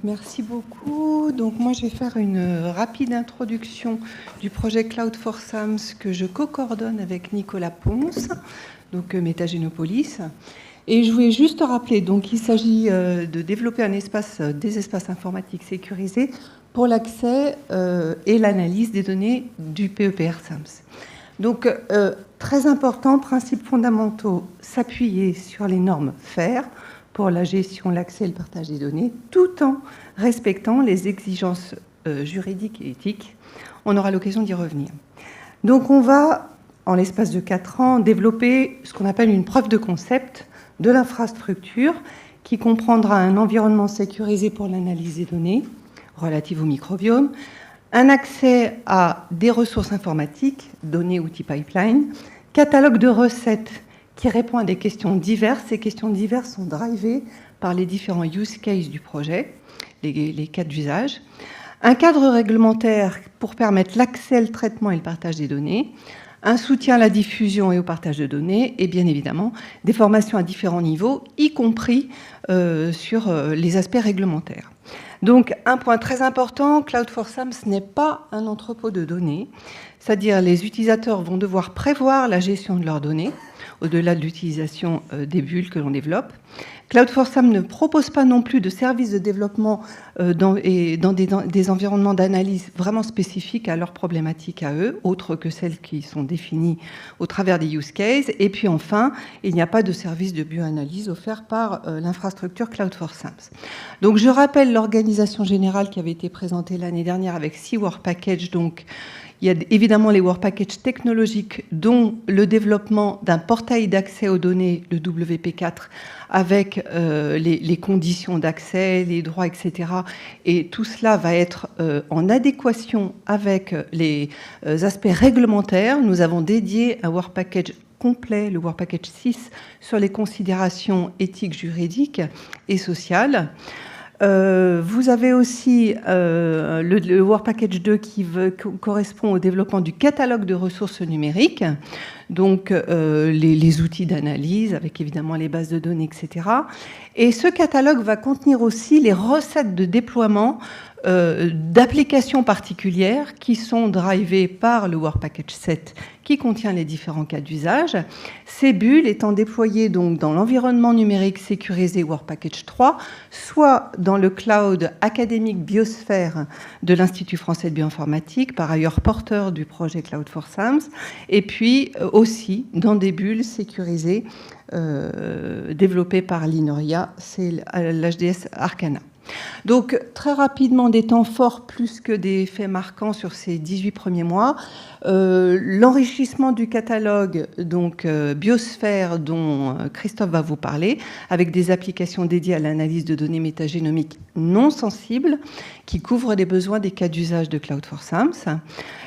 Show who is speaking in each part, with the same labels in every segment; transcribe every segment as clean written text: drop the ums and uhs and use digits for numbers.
Speaker 1: Merci beaucoup. Donc moi, je vais faire une rapide introduction du projet Cloud for SAMS que je co-coordonne avec Nicolas Ponce, donc Métagénopolis. Et je voulais juste rappeler, donc il s'agit de développer des espaces informatiques sécurisés pour l'accès et l'analyse des données du PEPR SAMS. Donc, très important, principes fondamentaux, s'appuyer sur les normes FAIR pour la gestion, l'accès et le partage des données, tout en respectant les exigences juridiques et éthiques. On aura l'occasion d'y revenir. Donc, on va, en l'espace de 4 ans, développer ce qu'on appelle une preuve de concept de l'infrastructure qui comprendra un environnement sécurisé pour l'analyse des données relatives au microbiome, un accès à des ressources informatiques, données, outils, pipeline, catalogue de recettes qui répond à des questions diverses. Ces questions diverses sont drivées par les différents use cases du projet, les cas d'usage, un cadre réglementaire pour permettre l'accès, le traitement et le partage des données, un soutien à la diffusion et au partage de données, et bien évidemment des formations à différents niveaux, y compris sur les aspects réglementaires. Donc, un point très important, Cloud for SAMS n'est pas un entrepôt de données, c'est-à-dire les utilisateurs vont devoir prévoir la gestion de leurs données, au-delà de l'utilisation des bulles que l'on développe. Cloud for SAMS ne propose pas non plus de services de développement dans des environnements d'analyse vraiment spécifiques à leurs problématiques à eux, autres que celles qui sont définies au travers des use cases. Et puis enfin, il n'y a pas de service de bioanalyse offert par l'infrastructure Cloud for SAMS. Donc je rappelle l'organisation générale qui avait été présentée l'année dernière avec 6 Work Packages. Donc, il y a évidemment les Work Packages technologiques, dont le développement d'un portail d'accès aux données, le WP4, avec les conditions d'accès, les droits, etc. Et tout cela va être en adéquation avec les aspects réglementaires. Nous avons dédié un Work Package complet, le Work Package 6, sur les considérations éthiques, juridiques et sociales. Vous avez aussi le Work Package 2 qui correspond au développement du catalogue de ressources numériques, donc les outils d'analyse avec évidemment les bases de données, etc. Et ce catalogue va contenir aussi les recettes de déploiement d'applications particulières qui sont drivées par le Work Package 7 qui contient les différents cas d'usage. Ces bulles étant déployées donc dans l'environnement numérique sécurisé Work Package 3, soit dans le cloud académique Biosphère de l'Institut français de bioinformatique, par ailleurs porteur du projet Cloud for SAMS, et puis aussi dans des bulles sécurisées développées par l'INORIA, c'est l'HDS Arcana. Donc, très rapidement, des temps forts plus que des faits marquants sur ces 18 premiers mois. L'enrichissement du catalogue, donc Biosphère, dont Christophe va vous parler, avec des applications dédiées à l'analyse de données métagénomiques non sensibles, qui couvrent les besoins des cas d'usage de Cloud for SAMS.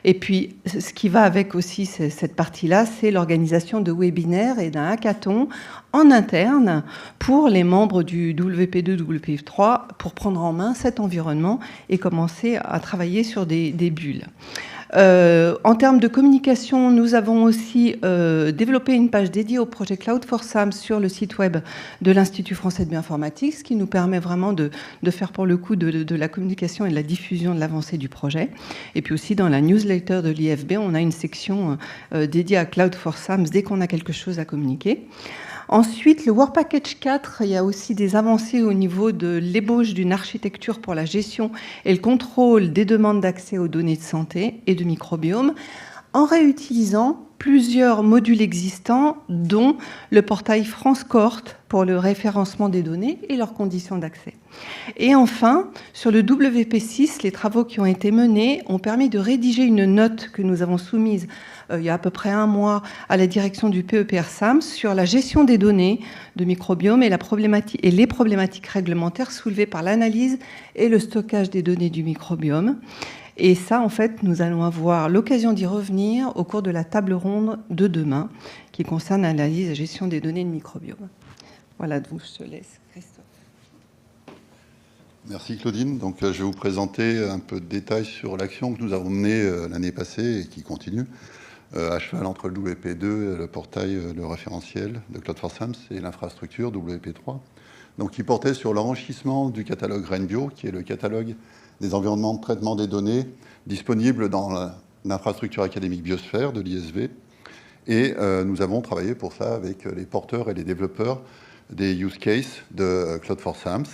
Speaker 1: Et puis, ce qui va avec aussi cette partie-là, c'est l'organisation de webinaires et d'un hackathon en interne pour les membres du WP2, WP3, pour prendre en main cet environnement et commencer à travailler sur des bulles. En termes de communication, nous avons aussi développé une page dédiée au projet Cloud for SAMS sur le site web de l'Institut français de bioinformatique, ce qui nous permet vraiment de faire pour le coup de la communication et de la diffusion de l'avancée du projet. Et puis aussi dans la newsletter de l'IFB, on a une section dédiée à Cloud for SAMS dès qu'on a quelque chose à communiquer. Ensuite, le Work Package 4, il y a aussi des avancées au niveau de l'ébauche d'une architecture pour la gestion et le contrôle des demandes d'accès aux données de santé et de microbiome en réutilisant plusieurs modules existants, dont le portail France Cohort pour le référencement des données et leurs conditions d'accès. Et enfin, sur le WP6, les travaux qui ont été menés ont permis de rédiger une note que nous avons soumise il y a à peu près un mois à la direction du PEPR SAMS sur la gestion des données de microbiome et les problématiques réglementaires soulevées par l'analyse et le stockage des données du microbiome. Et ça, en fait, nous allons avoir l'occasion d'y revenir au cours de la table ronde de demain qui concerne l'analyse et la gestion des données de microbiome. Voilà, donc je te laisse, Christophe.
Speaker 2: Merci Claudine. Donc, je vais vous présenter un peu de détails sur l'action que nous avons menée l'année passée et qui continue. à cheval entre le WP2, le portail, le référentiel de Cloud for SAMS et l'infrastructure WP3. Donc, il portait sur l'enrichissement du catalogue RenBio, qui est le catalogue des environnements de traitement des données disponibles dans l'infrastructure académique Biosphère de l'ISV. Et nous avons travaillé pour ça avec les porteurs et les développeurs des use cases de Cloud for SAMS.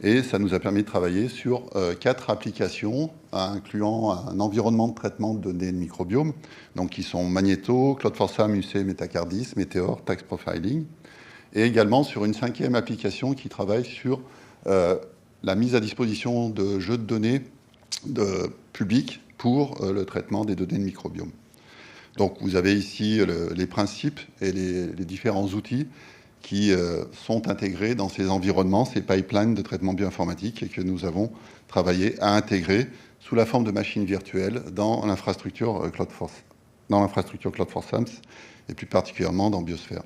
Speaker 2: Et ça nous a permis de travailler sur 4 applications, incluant un environnement de traitement de données de microbiome, donc qui sont Magneto, Cloud for SAM, UC, Metacardis, Meteor, Tax Profiling, et également sur une 5e application qui travaille sur la mise à disposition de jeux de données publics pour le traitement des données de microbiome. Donc vous avez ici les principes et les différents outils qui sont intégrés dans ces environnements, ces pipelines de traitement bioinformatique et que nous avons travaillé à intégrer sous la forme de machines virtuelles dans l'infrastructure Cloud for SAMS et plus particulièrement dans Biosphère.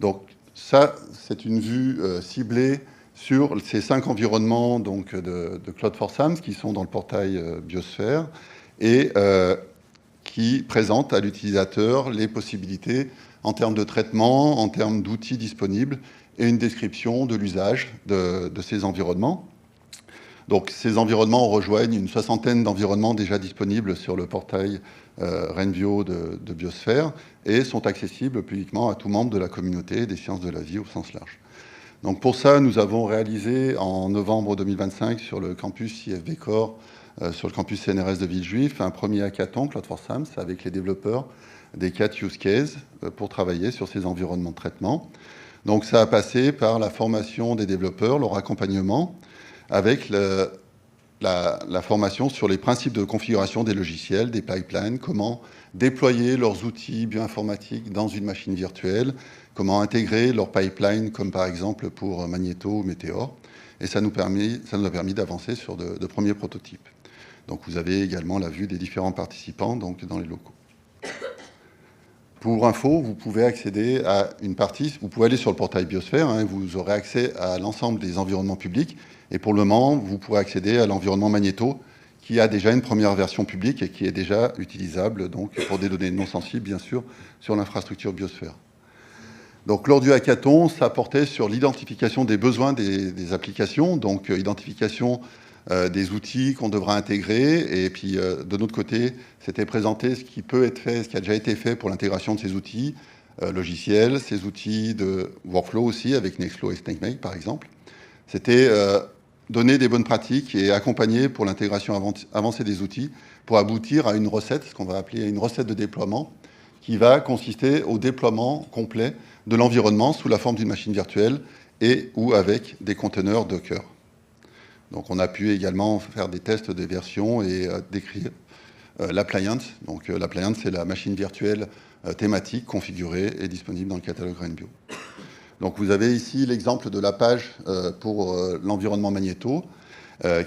Speaker 2: Donc ça, c'est une vue ciblée sur ces 5 environnements donc, de Cloud for SAMS qui sont dans le portail Biosphère et qui présentent à l'utilisateur les possibilités en termes de traitement, en termes d'outils disponibles et une description de l'usage de ces environnements. Donc ces environnements rejoignent une 60aine d'environnements déjà disponibles sur le portail RenBio de Biosphère et sont accessibles publiquement à tout membre de la communauté des sciences de la vie au sens large. Donc pour ça, nous avons réalisé en novembre 2025 sur le campus IFB Corps, sur le campus CNRS de Villejuif, un premier hackathon Cloud for SAMS avec les développeurs des 4 use cases pour travailler sur ces environnements de traitement. Donc ça a passé par la formation des développeurs, leur accompagnement, avec la formation sur les principes de configuration des logiciels, des pipelines, comment déployer leurs outils bioinformatiques dans une machine virtuelle, comment intégrer leurs pipelines, comme par exemple pour Magneto ou Meteor. Et ça nous a permis d'avancer sur de premiers prototypes. Donc vous avez également la vue des différents participants donc, dans les locaux. Pour info, vous pouvez accéder à une partie, vous pouvez aller sur le portail Biosphère, hein, vous aurez accès à l'ensemble des environnements publics, et pour le moment, vous pourrez accéder à l'environnement Magneto, qui a déjà une première version publique et qui est déjà utilisable donc, pour des données non sensibles, bien sûr, sur l'infrastructure Biosphère. Donc, lors du hackathon, ça portait sur l'identification des besoins des applications, donc identification des outils qu'on devra intégrer, et puis de notre côté, c'était présenté ce qui peut être fait, ce qui a déjà été fait pour l'intégration de ces outils logiciels, ces outils de workflow aussi, avec Nextflow et SnakeMake par exemple. C'était donner des bonnes pratiques et accompagner pour l'intégration avancée des outils pour aboutir à une recette, ce qu'on va appeler une recette de déploiement, qui va consister au déploiement complet de l'environnement sous la forme d'une machine virtuelle et ou avec des conteneurs Docker. Donc on a pu également faire des tests des versions et décrire l'appliance. Donc l'appliance, c'est la machine virtuelle thématique configurée et disponible dans le catalogue RenBio. Donc vous avez ici l'exemple de la page pour l'environnement Magneto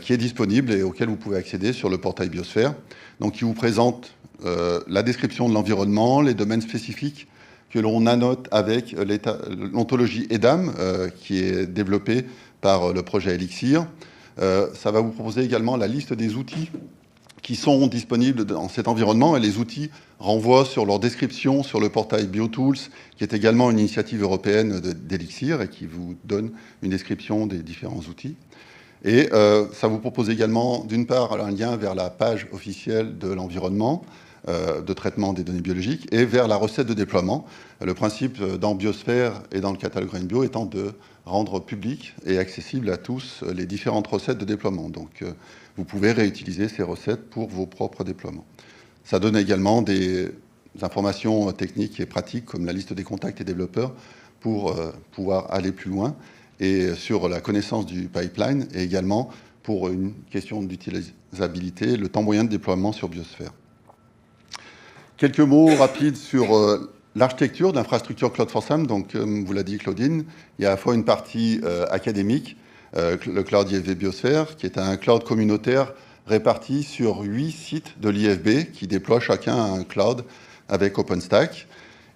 Speaker 2: qui est disponible et auquel vous pouvez accéder sur le portail Biosphère. Donc qui vous présente la description de l'environnement, les domaines spécifiques que l'on annote avec l'ontologie EDAM qui est développée par le projet Elixir. Ça va vous proposer également la liste des outils qui sont disponibles dans cet environnement et les outils renvoient sur leur description sur le portail BioTools, qui est également une initiative européenne d'Elixir et qui vous donne une description des différents outils. Et ça vous propose également, d'une part, un lien vers la page officielle de l'environnement de traitement des données biologiques et vers la recette de déploiement. Le principe dans Biosphère et dans le catalogue RenBio étant de rendre public et accessible à tous les différentes recettes de déploiement. Donc, vous pouvez réutiliser ces recettes pour vos propres déploiements. Ça donne également des informations techniques et pratiques comme la liste des contacts et développeurs pour pouvoir aller plus loin et sur la connaissance du pipeline et également pour une question d'utilisabilité, le temps moyen de déploiement sur Biosphère. Quelques mots rapides sur l'architecture d'infrastructure Cloud for SAM. Donc, comme vous l'a dit Claudine, il y a à la fois une partie académique, le cloud IFB Biosphère, qui est un cloud communautaire réparti sur 8 sites de l'IFB qui déploient chacun un cloud avec OpenStack.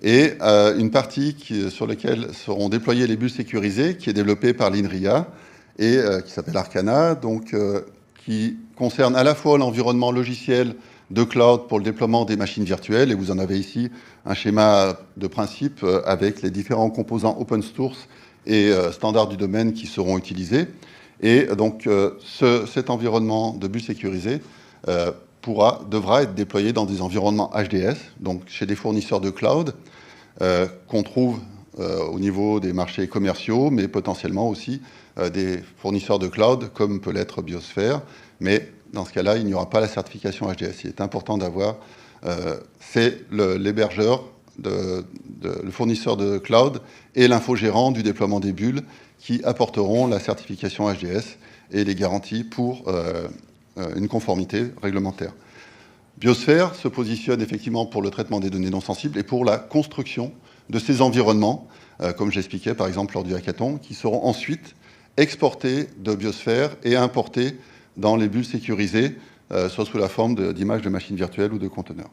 Speaker 2: Et une partie sur laquelle seront déployés les bus sécurisés, qui est développée par l'INRIA et qui s'appelle Arcana, donc qui concerne à la fois l'environnement logiciel de cloud pour le déploiement des machines virtuelles. Et vous en avez ici un schéma de principe avec les différents composants open source et standards du domaine qui seront utilisés. Et donc, cet environnement de bulle sécurisé devra être déployé dans des environnements HDS, donc chez des fournisseurs de cloud qu'on trouve au niveau des marchés commerciaux, mais potentiellement aussi des fournisseurs de cloud, comme peut l'être Biosphère. Mais dans ce cas-là, il n'y aura pas la certification HDS. Il est important d'avoir, c'est l'hébergeur, le fournisseur de cloud et l'infogérant du déploiement des bulles qui apporteront la certification HDS et les garanties pour une conformité réglementaire. Biosphère se positionne effectivement pour le traitement des données non sensibles et pour la construction de ces environnements, comme j'expliquais par exemple lors du hackathon, qui seront ensuite exportés de Biosphère et importés dans les bulles sécurisées, soit sous la forme d'images de machines virtuelles ou de conteneurs.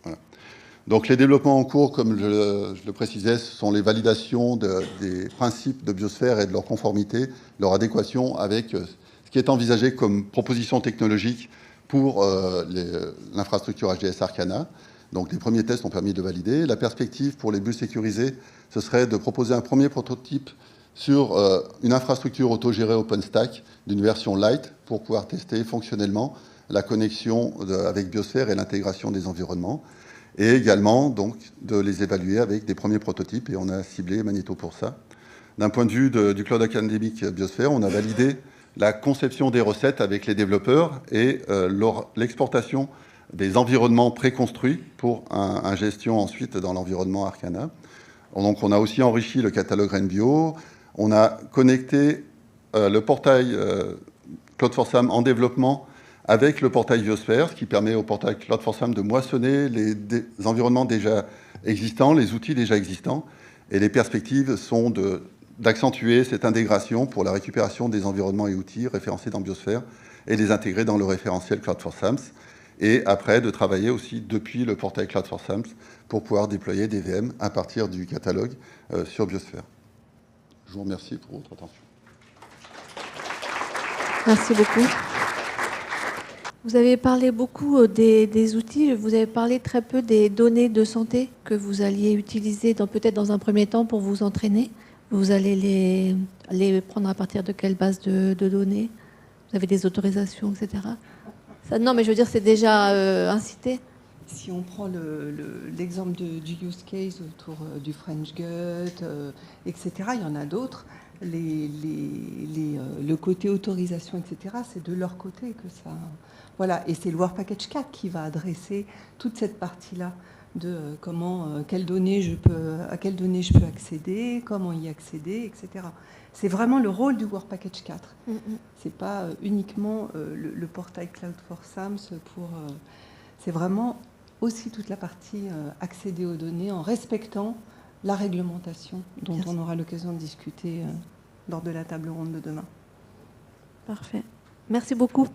Speaker 2: Voilà. Donc les développements en cours, comme je le précisais, ce sont les validations des principes de Biosphère et de leur conformité, leur adéquation avec ce qui est envisagé comme proposition technologique pour l'infrastructure HDS Arcana. Donc les premiers tests ont permis de valider. La perspective pour les bulles sécurisées, ce serait de proposer un premier prototype sur une infrastructure autogérée OpenStack d'une version light pour pouvoir tester fonctionnellement la connexion avec Biosphère et l'intégration des environnements. Et également donc, de les évaluer avec des premiers prototypes, et on a ciblé Magneto pour ça. D'un point de vue du cloud académique Biosphère, on a validé la conception des recettes avec les développeurs et l'exportation des environnements préconstruits pour une gestion ensuite dans l'environnement Arcana. Donc on a aussi enrichi le catalogue RenBio, on a connecté le portail Cloud4SAM en développement avec le portail Biosphère, ce qui permet au portail Cloud4SAM de moissonner les environnements déjà existants, les outils déjà existants, et les perspectives sont d'accentuer cette intégration pour la récupération des environnements et outils référencés dans Biosphère et les intégrer dans le référentiel Cloud4SAMS, et après de travailler aussi depuis le portail Cloud4SAMS pour pouvoir déployer des VM à partir du catalogue sur Biosphère. Je vous remercie pour votre attention.
Speaker 3: Merci beaucoup. Vous avez parlé beaucoup des outils, vous avez parlé très peu des données de santé que vous alliez utiliser peut-être dans un premier temps pour vous entraîner. Vous allez les prendre à partir de quelle base de données? Vous avez des autorisations, etc. Non, mais je veux dire, c'est déjà incité.
Speaker 1: Si on prend l'exemple du use case autour du French Gut, etc., il y en a d'autres. Le côté autorisation, etc., c'est de leur côté que ça... Voilà, et c'est le Work Package 4 qui va adresser toute cette partie-là de à quelles données je peux accéder, comment y accéder, etc. C'est vraiment le rôle du Work Package 4. C'est pas uniquement le portail Cloud4SAMS c'est vraiment aussi toute la partie accéder aux données en respectant la réglementation dont on aura l'occasion de discuter lors de la table ronde de demain.
Speaker 3: Parfait. Merci beaucoup.